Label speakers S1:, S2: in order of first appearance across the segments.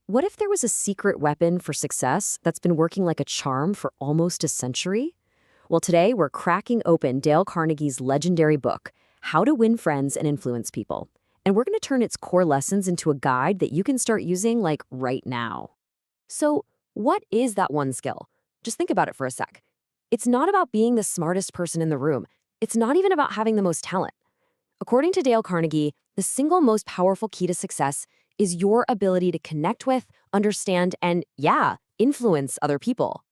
S1: What if there was a secret weapon for success that's been working like a charm for almost a century? Well, today we're cracking open Dale Carnegie's legendary book, How to Win Friends and Influence People. And we're going to turn its core lessons into a guide that you can start using like right now. So, what is that one skill? Just think about it for a sec. It's not about being the smartest person in the room. It's not even about having the most talent. According to Dale Carnegie, the single most powerful key to success is your ability to connect with, understand, and, yeah, influence other people.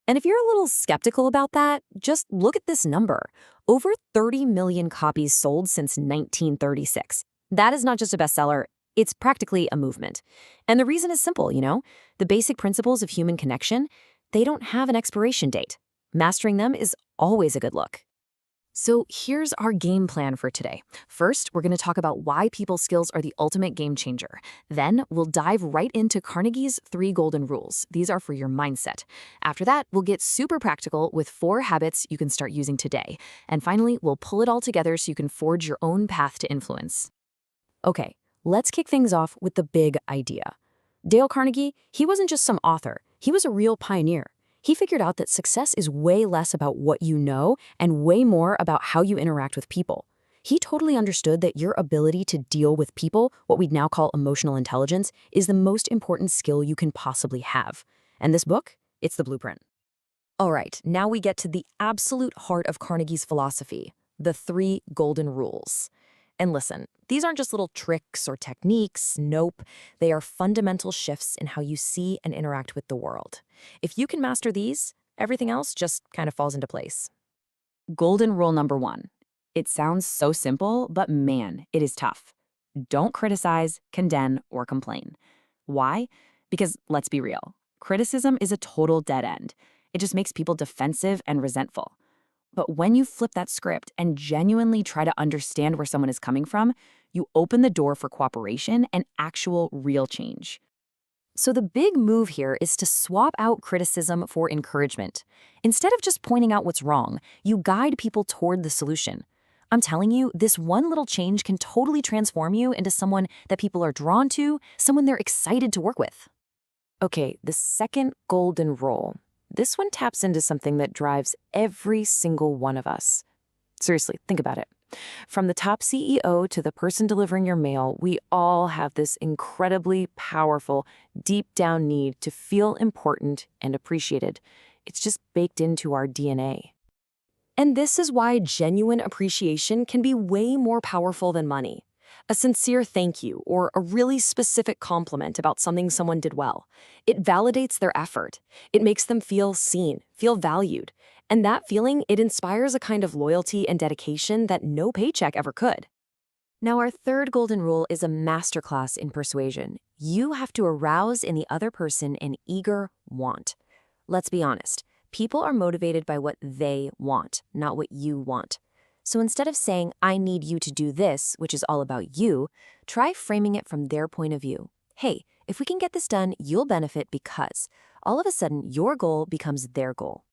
S1: And if you're a little skeptical about that, just look at this number. Over 30 million copies sold since 1936. That is not just a bestseller, it's practically a movement. And the reason is simple, the basic principles of human connection, they don't have an expiration date. Mastering them is always a good look. So here's our game plan for today. First, we're going to talk about why people skills are the ultimate game changer. Then we'll dive right into Carnegie's 3 golden rules. These are for your mindset. After that, we'll get super practical with 4 habits you can start using today. And finally, we'll pull it all together so you can forge your own path to influence. Okay, let's kick things off with the big idea. Dale Carnegie, he wasn't just some author. He was a real pioneer. He figured out that success is way less about what you know and way more about how you interact with people. He totally understood that your ability to deal with people, what we'd now call emotional intelligence, is the most important skill you can possibly have. And this book, it's the blueprint. All right, now we get to the absolute heart of Carnegie's philosophy, the 3 golden rules. And listen, these aren't just little tricks or techniques. Nope. They are fundamental shifts in how you see and interact with the world. If you can master these, everything else just kind of falls into place. Golden rule number 1. It sounds so simple, but man, it is tough. Don't criticize, condemn, or complain. Why? Because let's be real. Criticism is a total dead end. It just makes people defensive and resentful. But when you flip that script and genuinely try to understand where someone is coming from, you open the door for cooperation and actual real change. So the big move here is to swap out criticism for encouragement. Instead of just pointing out what's wrong, you guide people toward the solution. I'm telling you, this one little change can totally transform you into someone that people are drawn to, someone they're excited to work with. Okay, the second golden rule. This one taps into something that drives every single one of us. Seriously, think about it. From the top CEO to the person delivering your mail, we all have this incredibly powerful, deep down need to feel important and appreciated. It's just baked into our DNA. And this is why genuine appreciation can be way more powerful than money. A sincere thank you or a really specific compliment about something someone did well. It validates their effort. It makes them feel seen, feel valued. And that feeling, it inspires a kind of loyalty and dedication that no paycheck ever could. Now, our third golden rule is a masterclass in persuasion. You have to arouse in the other person an eager want. Let's be honest. People are motivated by what they want, not what you want. So instead of saying, I need you to do this, which is all about you, try framing it from their point of view. Hey, if we can get this done, you'll benefit because all of a sudden your goal becomes their goal.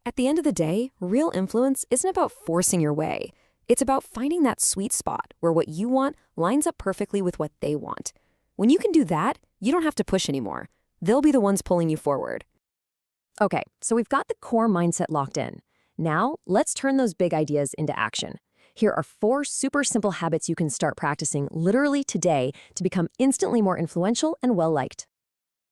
S1: At the end of the day, real influence isn't about forcing your way. It's about finding that sweet spot where what you want lines up perfectly with what they want. When you can do that, you don't have to push anymore. They'll be the ones pulling you forward. Okay, so we've got the core mindset locked in. Now, let's turn those big ideas into action. Here are 4 super simple habits you can start practicing literally today to become instantly more influential and well-liked.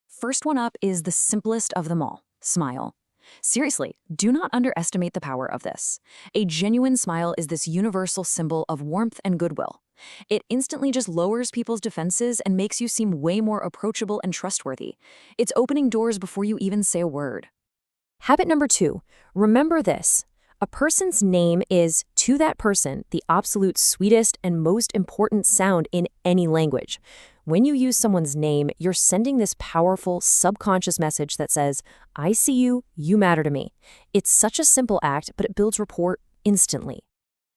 S1: First one up is the simplest of them all, smile. Seriously, do not underestimate the power of this. A genuine smile is this universal symbol of warmth and goodwill. It instantly just lowers people's defenses and makes you seem way more approachable and trustworthy. It's opening doors before you even say a word. Habit number 2, remember this. A person's name is, to that person, the absolute sweetest and most important sound in any language. When you use someone's name, you're sending this powerful subconscious message that says, I see you, you matter to me. It's such a simple act, but it builds rapport instantly.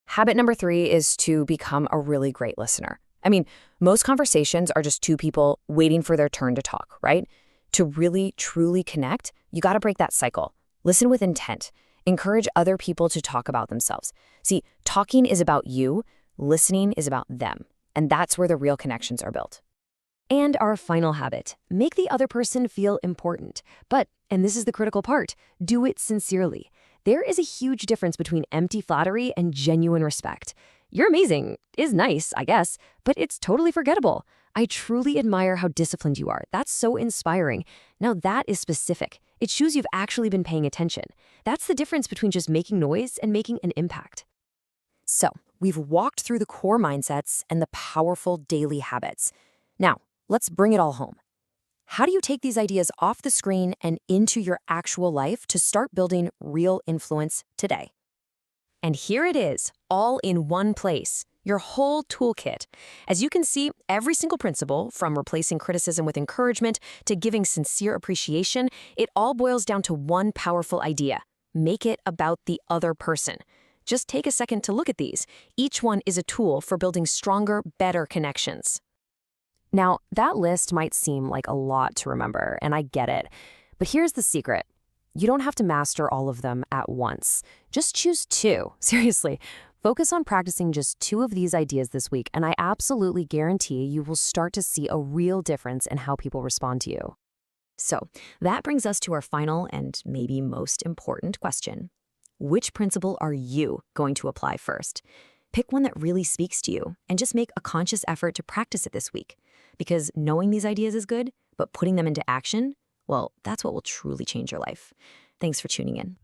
S1: Habit number 3 is to become a really great listener. I mean, most conversations are just 2 people waiting for their turn to talk, right? To really, truly connect, you got to break that cycle. Listen with intent. Encourage other people to talk about themselves. See, talking is about you, listening is about them. And that's where the real connections are built. And our final habit, make the other person feel important. But, and this is the critical part, do it sincerely. There is a huge difference between empty flattery and genuine respect. You're amazing is nice, I guess, but it's totally forgettable. I truly admire how disciplined you are. That's so inspiring. Now that is specific. It shows you've actually been paying attention. That's the difference between just making noise and making an impact. So, we've walked through the core mindsets and the powerful daily habits. Now, let's bring it all home. How do you take these ideas off the screen and into your actual life to start building real influence today? And here it is, all in one place, your whole toolkit. As you can see, every single principle, from replacing criticism with encouragement to giving sincere appreciation, it all boils down to one powerful idea. Make it about the other person. Just take a second to look at these. Each one is a tool for building stronger, better connections. Now, that list might seem like a lot to remember, and I get it. But here's the secret. You don't have to master all of them at once. Just choose 2. Seriously, focus on practicing just 2 of these ideas this week, and I absolutely guarantee you will start to see a real difference in how people respond to you. So, that brings us to our final and maybe most important question. Which principle are you going to apply first? Pick one that really speaks to you and just make a conscious effort to practice it this week. Because knowing these ideas is good, but putting them into action, well, that's what will truly change your life. Thanks for tuning in.